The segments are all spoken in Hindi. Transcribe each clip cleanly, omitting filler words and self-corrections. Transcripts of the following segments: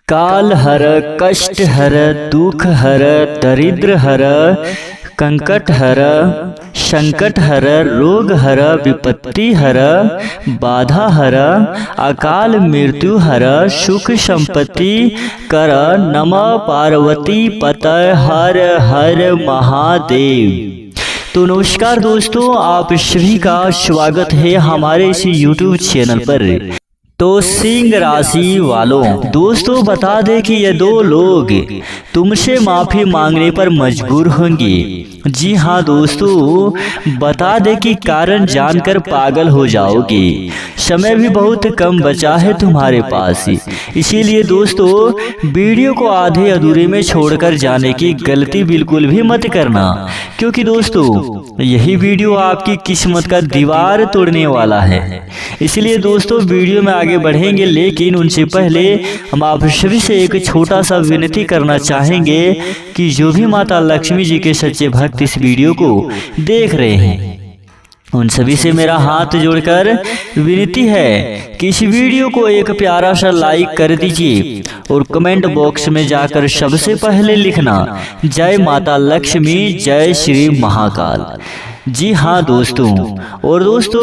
काल हर, कष्ट हर, दुख हर, दरिद्र हर, कंकट हर, संकट हर, रोग हर, विपत्ति हर, बाधा हर, अकाल मृत्यु हर, सुख संपत्ति कर। नमः पार्वती पतये हर हर महादेव। तो नमस्कार दोस्तों, आप सभी का स्वागत है हमारे इस YouTube चैनल पर। तो सिंह राशि वालों, दोस्तों बता दें कि ये दो लोग तुमसे माफी मांगने पर मजबूर होंगे। जी हाँ दोस्तों, बता दें कि कारण जानकर पागल हो जाओगे। समय भी बहुत कम बचा है तुम्हारे पास, इसीलिए दोस्तों वीडियो को आधे अधूरे में छोड़कर जाने की गलती बिल्कुल भी मत करना, क्योंकि दोस्तों यही वीडियो आपकी किस्मत का दीवार तोड़ने वाला है। इसलिए दोस्तों वीडियो में आगे बढ़ेंगे, लेकिन उनसे पहले हम आप सभी से एक छोटा सा विनती करना चाहेंगे कि जो भी माता लक्ष्मी जी के सच्चे भक्त इस वीडियो को देख रहे हैं, उन सभी से मेरा हाथ जोड़कर विनती है कि इस वीडियो को एक प्यारा सा लाइक कर दीजिए और कमेंट बॉक्स में जाकर सबसे पहले लिखना जय माता लक्ष्मी, जय श्री महाकाल। जी हाँ दोस्तों, और दोस्तों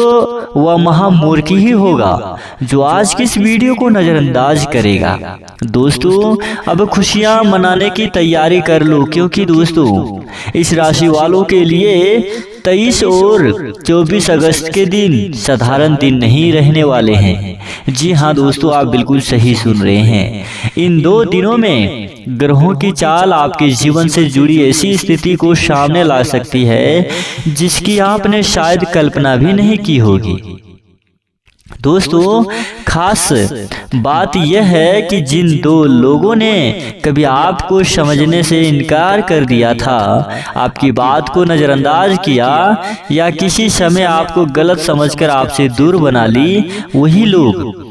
वह महामूर्ख ही होगा जो आज की इस वीडियो को नजरअंदाज करेगा। दोस्तों अब खुशियां मनाने की तैयारी कर लो, क्योंकि दोस्तों इस राशि वालों के लिए 23 और 24 अगस्त के दिन साधारण दिन नहीं रहने वाले हैं। जी हाँ दोस्तों, आप बिल्कुल सही सुन रहे हैं। इन दो दिनों में ग्रहों की चाल आपके जीवन से जुड़ी ऐसी स्थिति को सामने ला सकती है जिसकी आपने शायद कल्पना भी नहीं की होगी। दोस्तों खास बात यह है कि जिन दो लोगों ने कभी आपको समझने से इनकार कर दिया था, आपकी बात को नजरअंदाज किया या किसी समय आपको गलत समझकर आपसे दूर बना ली, वही लोग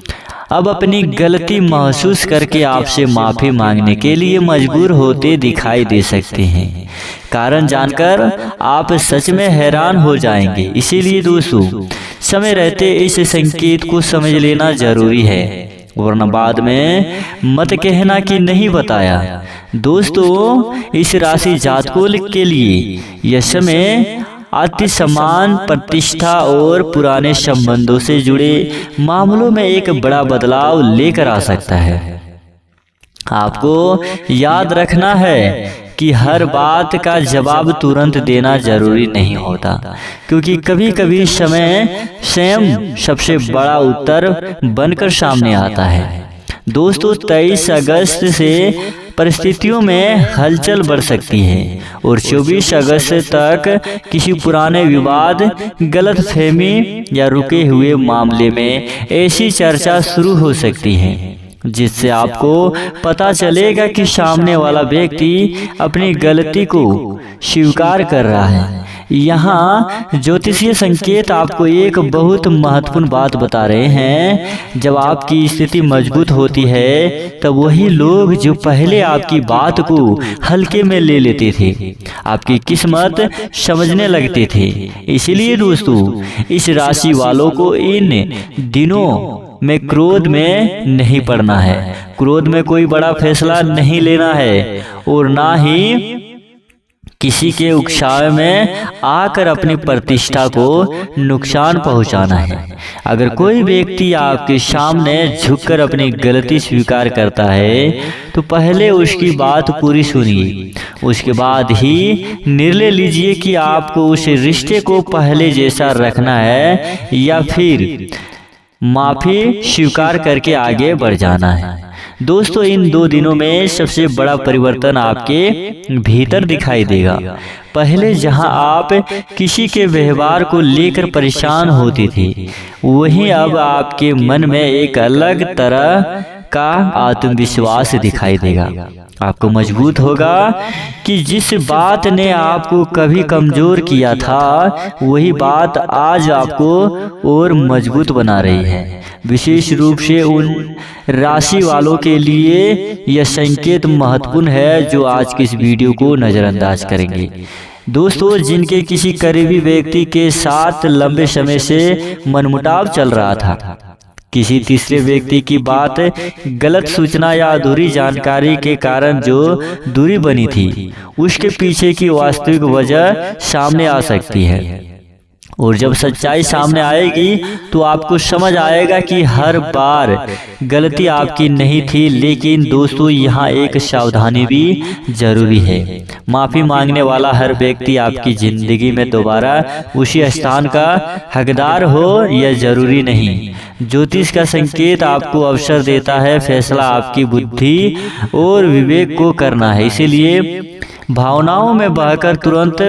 अब अपनी गलती महसूस करके आपसे माफी मांगने के लिए मजबूर होते दिखाई दे सकते हैं। कारण जानकर आप सच में हैरान हो जाएंगे। इसीलिए दोस्तों समय रहते इस संकेत को समझ लेना जरूरी है, वरना बाद में मत कहना कि नहीं बताया। दोस्तों इस राशि जातकों के लिए यह समय अति सम्मान, प्रतिष्ठा और पुराने संबंधों से जुड़े मामलों में एक बड़ा बदलाव लेकर आ सकता है। आपको याद रखना है कि हर बात का जवाब तुरंत देना जरूरी नहीं होता, क्योंकि कभी कभी समय स्वयं सबसे बड़ा उत्तर बनकर सामने आता है। दोस्तों 23 अगस्त से परिस्थितियों में हलचल बढ़ सकती है और 24 अगस्त तक किसी पुराने विवाद, गलतफहमी या रुके हुए मामले में ऐसी चर्चा शुरू हो सकती है जिससे आपको पता चलेगा कि सामने वाला व्यक्ति अपनी गलती को स्वीकार कर रहा है। यहाँ ज्योतिषीय संकेत आपको एक बहुत महत्वपूर्ण बात बता रहे हैं। जब आपकी स्थिति मजबूत होती है तब वही लोग जो पहले आपकी बात को हल्के में ले लेते थे, आपकी किस्मत समझने लगते थे। इसलिए दोस्तों इस राशि वालों को इन दिनों में क्रोध में नहीं पड़ना है, क्रोध में कोई बड़ा फैसला नहीं लेना है और ना ही किसी के उकसावे में आकर अपनी प्रतिष्ठा को नुकसान पहुंचाना है। अगर कोई व्यक्ति आपके सामने झुककर अपनी गलती स्वीकार करता है तो पहले उसकी बात पूरी सुनिए, उसके बाद ही निर्णय लीजिए कि आपको उस रिश्ते को पहले जैसा रखना है या फिर माफी स्वीकार करके आगे बढ़ जाना है। दोस्तों इन दो दिनों में सबसे बड़ा परिवर्तन आपके भीतर दिखाई देगा। पहले जहां आप किसी के व्यवहार को लेकर परेशान होते थे, वहीं अब आपके मन में एक अलग तरह का आत्मविश्वास दिखाई देगा। आपको मजबूत होगा कि जिस बात ने आपको कभी कमजोर किया था, वही बात आज आपको और मजबूत बना रही है। विशेष रूप से उन राशि वालों के लिए यह संकेत महत्वपूर्ण है जो आज की इस वीडियो को नजरअंदाज करेंगे। दोस्तों जिनके किसी करीबी व्यक्ति के साथ लंबे समय से मनमुटाव चल रहा था, किसी तीसरे व्यक्ति की बात, गलत सूचना या अधूरी जानकारी के कारण जो दूरी बनी थी, उसके पीछे की वास्तविक वजह सामने आ सकती है। और जब सच्चाई सामने आएगी तो आपको समझ आएगा कि हर बार गलती आपकी नहीं थी। लेकिन दोस्तों, यहाँ एक सावधानी भी जरूरी है। माफ़ी मांगने वाला हर व्यक्ति आपकी ज़िंदगी में दोबारा उसी स्थान का हकदार हो यह जरूरी नहीं। ज्योतिष का संकेत आपको अवसर देता है, फैसला आपकी बुद्धि और विवेक को करना है। इसीलिए भावनाओं में बहकर तुरंत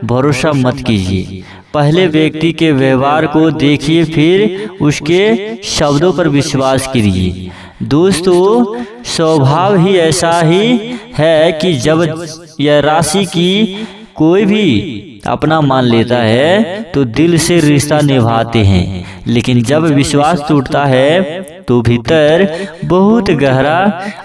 भरोसा मत कीजिए। पहले व्यक्ति के व्यवहार को देखिए, फिर उसके शब्दों पर विश्वास कीजिए। दोस्तों, स्वभाव ही ऐसा ही है कि जब यह राशि की कोई भी अपना मान लेता है तो दिल से रिश्ता निभाते हैं, लेकिन जब विश्वास टूटता है तो भीतर बहुत गहरा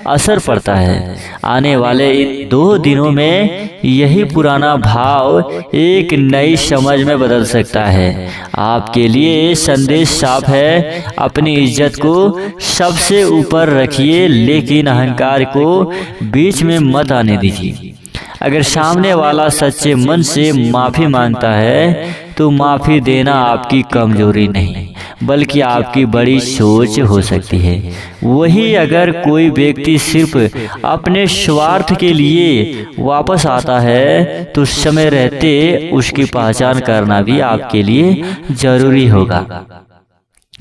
असर पड़ता है। आने वाले इन 2 दिनों में यही पुराना भाव एक नई समझ में बदल सकता है। आपके लिए संदेश साफ है, अपनी इज्जत को सबसे ऊपर रखिए, लेकिन अहंकार को बीच में मत आने दीजिए। अगर सामने वाला सच्चे मन से माफ़ी मांगता है तो माफ़ी देना आपकी कमजोरी नहीं बल्कि आपकी बड़ी सोच हो सकती है। वही अगर कोई व्यक्ति सिर्फ अपने स्वार्थ के लिए वापस आता है तो समय रहते उसकी पहचान करना भी आपके लिए जरूरी होगा।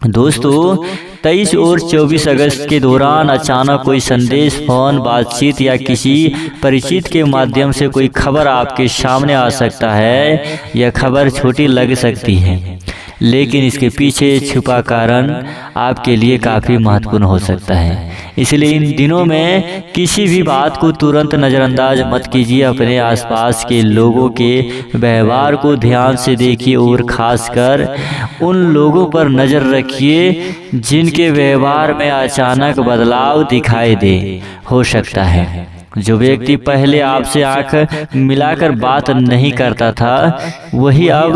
दोस्तों, 23 और 24 अगस्त के दौरान अचानक कोई संदेश, फोन, बातचीत या किसी परिचित के माध्यम से कोई खबर आपके सामने आ सकता है। यह खबर छोटी लग सकती है, लेकिन इसके पीछे छुपा कारण आपके लिए काफ़ी महत्वपूर्ण हो सकता है। इसलिए इन दिनों में किसी भी बात को तुरंत नज़रअंदाज मत कीजिए। अपने आसपास के लोगों के व्यवहार को ध्यान से देखिए और खासकर उन लोगों पर नज़र रखिए जिनके व्यवहार में अचानक बदलाव दिखाई दे। हो सकता है जो व्यक्ति पहले आपसे आंख मिलाकर बात नहीं करता था, वही अब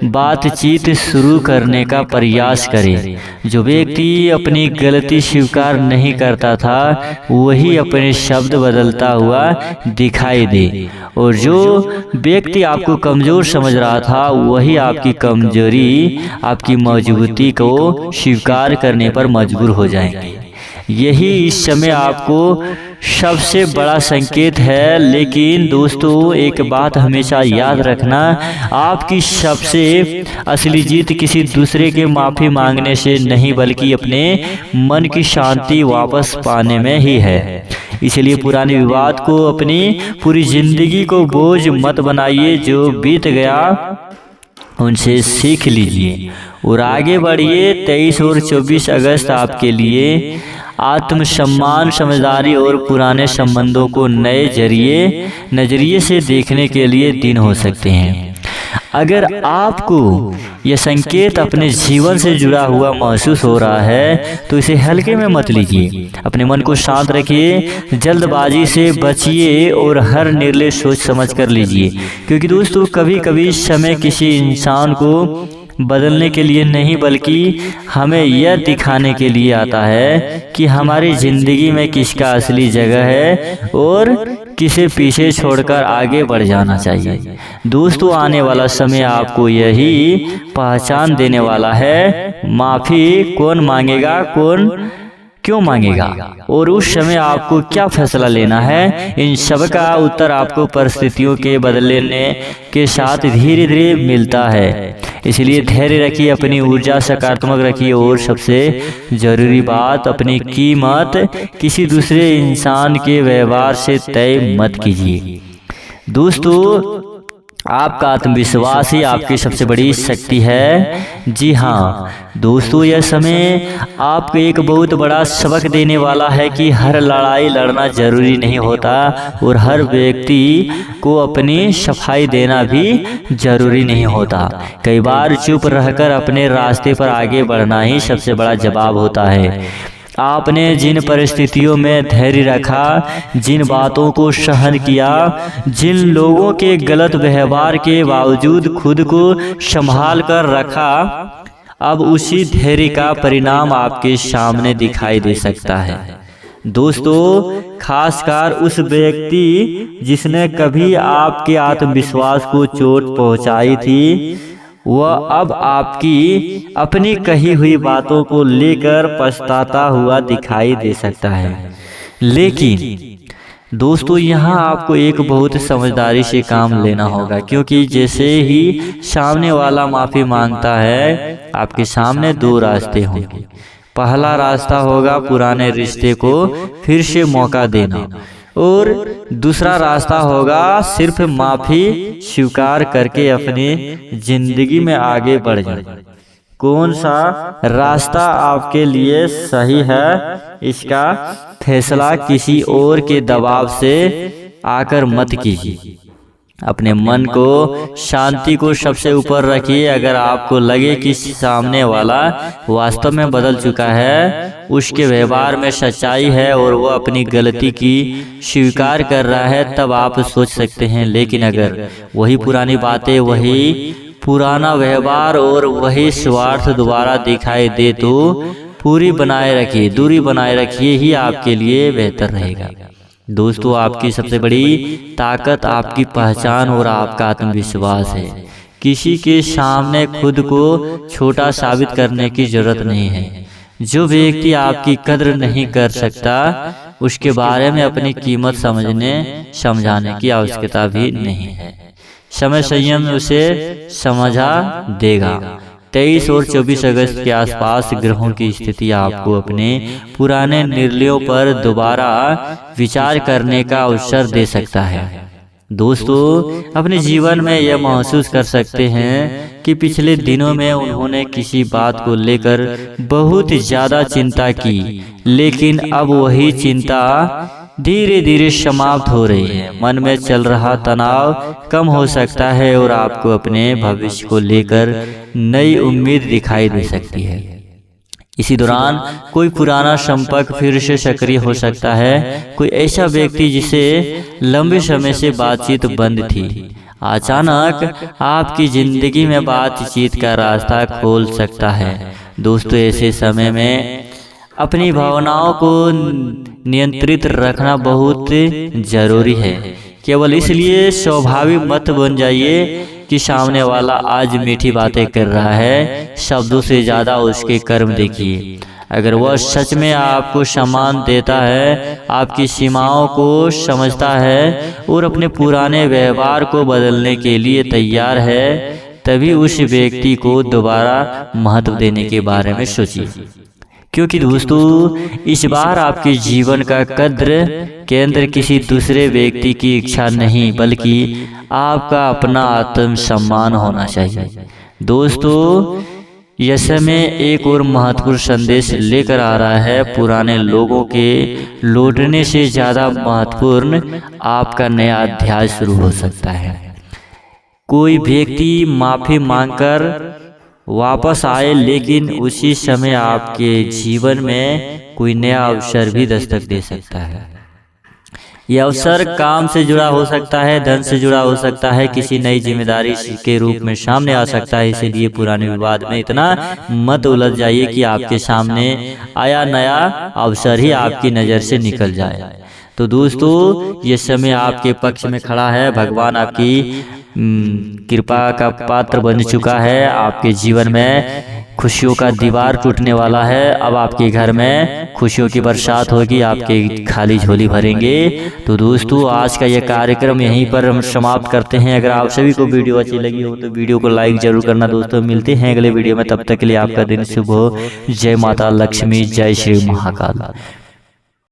बातचीत शुरू करने का प्रयास करे। जो व्यक्ति अपनी गलती स्वीकार नहीं करता था, वही अपने शब्द बदलता हुआ दिखाई दे। और जो व्यक्ति आपको कमज़ोर समझ रहा था, वही आपकी कमजोरी, आपकी मजबूती को स्वीकार करने पर मजबूर हो जाएंगे। यही इस समय आपको सबसे बड़ा संकेत है। लेकिन दोस्तों, एक बात हमेशा याद रखना, आपकी सबसे असली जीत किसी दूसरे के माफ़ी मांगने से नहीं बल्कि अपने मन की शांति वापस पाने में ही है। इसलिए पुराने विवाद को अपनी पूरी जिंदगी को बोझ मत बनाइए। जो बीत गया उनसे सीख लीजिए और आगे बढ़िए। 23 और 24 अगस्त आपके लिए आत्मसम्मान, समझदारी और पुराने संबंधों को नए नजरिए से देखने के लिए दिन हो सकते हैं। अगर आपको यह संकेत अपने जीवन से जुड़ा हुआ महसूस हो रहा है तो इसे हल्के में मत लीजिए। अपने मन को शांत रखिए, जल्दबाजी से बचिए और हर निर्णय सोच समझ कर लीजिए। क्योंकि दोस्तों, कभी कभी समय किसी इंसान को बदलने के लिए नहीं बल्कि हमें यह दिखाने के लिए आता है कि हमारी ज़िंदगी में किसका असली जगह है और किसे पीछे छोड़कर आगे बढ़ जाना चाहिए। दोस्तों, आने वाला समय आपको यही पहचान देने वाला है। माफ़ी कौन मांगेगा, कौन क्यों मांगेगा और उस समय आपको क्या फैसला लेना है, इन सब का उत्तर आपको परिस्थितियों के बदलने के साथ धीरे धीरे मिलता है। इसलिए धैर्य रखिए, अपनी ऊर्जा सकारात्मक रखिए और सबसे ज़रूरी बात, अपनी कीमत किसी दूसरे इंसान के व्यवहार से तय मत कीजिए। दोस्तों, आपका आत्मविश्वास ही आपकी सबसे बड़ी शक्ति है। जी हाँ दोस्तों, यह समय आपको एक बहुत बड़ा सबक देने वाला है कि हर लड़ाई लड़ना जरूरी नहीं होता और हर व्यक्ति को अपनी सफाई देना भी जरूरी नहीं होता। कई बार चुप रहकर अपने रास्ते पर आगे बढ़ना ही सबसे बड़ा जवाब होता है। आपने जिन परिस्थितियों में धैर्य रखा, जिन बातों को सहन किया, जिन लोगों के गलत व्यवहार के बावजूद खुद को संभाल कर रखा, अब उसी धैर्य का परिणाम आपके सामने दिखाई दे सकता है। दोस्तों, खासकर उस व्यक्ति जिसने कभी आपके आत्मविश्वास को चोट पहुंचाई थी, वह अब आपकी अपनी कही हुई बातों को लेकर पछताता हुआ दिखाई दे सकता है। लेकिन दोस्तों, यहाँ आपको एक बहुत समझदारी से काम लेना होगा, क्योंकि जैसे ही सामने वाला माफी मांगता है, आपके सामने दो रास्ते होंगे। पहला रास्ता होगा पुराने रिश्ते को फिर से मौका देना, और दूसरा रास्ता होगा सिर्फ माफी स्वीकार करके अपनी जिंदगी में आगे बढ़ जाना। कौन सा रास्ता आपके लिए सही है, इसका फैसला किसी और के दबाव से आकर मत कीजिए। अपने मन को, शांति को सबसे ऊपर रखिए। अगर आपको लगे कि सामने वाला वास्तव में बदल चुका है, उसके व्यवहार में सच्चाई है और वो अपनी गलती की स्वीकार कर रहा है, तब आप सोच सकते हैं। लेकिन अगर वही पुरानी बातें, वही पुराना व्यवहार और वही स्वार्थ दोबारा दिखाई दे, तो दूरी बनाए रखिए ही आपके लिए बेहतर रहेगा। दोस्तों, आपकी सबसे बड़ी ताकत आपकी पहचान और आपका आत्मविश्वास है। किसी के सामने खुद को छोटा साबित करने की जरूरत नहीं है। जो व्यक्ति आपकी कद्र नहीं कर सकता, उसके बारे में अपनी कीमत समझाने की आवश्यकता भी नहीं है। समय संयम उसे समझा देगा। 23 और 24 अगस्त के आसपास ग्रहों की स्थिति आपको अपने पुराने निर्णयों पर दोबारा विचार करने का अवसर दे सकता है। दोस्तों, अपने जीवन में यह महसूस कर सकते हैं कि पिछले दिनों में उन्होंने किसी बात को लेकर बहुत ज्यादा चिंता की, लेकिन अब वही चिंता धीरे धीरे समाप्त हो रही है। मन में चल रहा तनाव कम हो सकता है और आपको अपने भविष्य को लेकर नई उम्मीद दिखाई दे सकती है। इसी दौरान कोई पुराना संपर्क फिर से सक्रिय हो सकता है। कोई ऐसा व्यक्ति जिसे लंबे समय से बातचीत बंद थी, अचानक आपकी जिंदगी में बातचीत का रास्ता खोल सकता है। दोस्तों, ऐसे समय में अपनी भावनाओं को नियंत्रित रखना बहुत जरूरी है। केवल इसलिए स्वाभाविक मत बन जाइए कि सामने वाला आज मीठी बातें कर रहा है, शब्दों से ज्यादा उसके कर्म देखिए। अगर वह सच में आपको सम्मान देता है, आपकी सीमाओं को समझता है और अपने पुराने व्यवहार को बदलने के लिए तैयार है, तभी उस व्यक्ति को दोबारा महत्व देने के बारे में सोचिए। क्योंकि दोस्तों, इस बार आपके जीवन का केंद्र किसी दूसरे व्यक्ति की इच्छा नहीं, बल्कि आपका अपना आत्मसम्मान होना चाहिए। दोस्तों, यह समय एक और महत्वपूर्ण संदेश लेकर आ रहा है। पुराने लोगों के लौटने से ज्यादा महत्वपूर्ण आपका नया अध्याय शुरू हो सकता है। कोई व्यक्ति माफी मांगकर वापस आए, लेकिन उसी समय आपके जीवन में कोई नया अवसर भी दस्तक दे सकता है। यह अवसर काम से जुड़ा हो सकता है, धन से जुड़ा हो सकता है, किसी नई जिम्मेदारी के रूप में सामने आ सकता है। इसीलिए पुराने विवाद में इतना मत उलझ जाइए कि आपके सामने आया नया अवसर ही आपकी नज़र से निकल जाए। तो दोस्तों, ये समय आपके पक्ष में खड़ा है। भगवान आपकी कृपा का पात्र बन चुका है। आपके जीवन में खुशियों का दीवार टूटने वाला है। अब आपके घर में खुशियों की बरसात होगी, आपके खाली झोली भरेंगे। तो दोस्तों, आज का यह कार्यक्रम यहीं पर हम समाप्त करते हैं। अगर आप सभी को वीडियो अच्छी लगी हो तो वीडियो को लाइक जरूर करना। दोस्तों, मिलते हैं अगले वीडियो में, तब तक के लिए आपका दिन शुभ हो। जय माता लक्ष्मी, जय श्री महाकाल।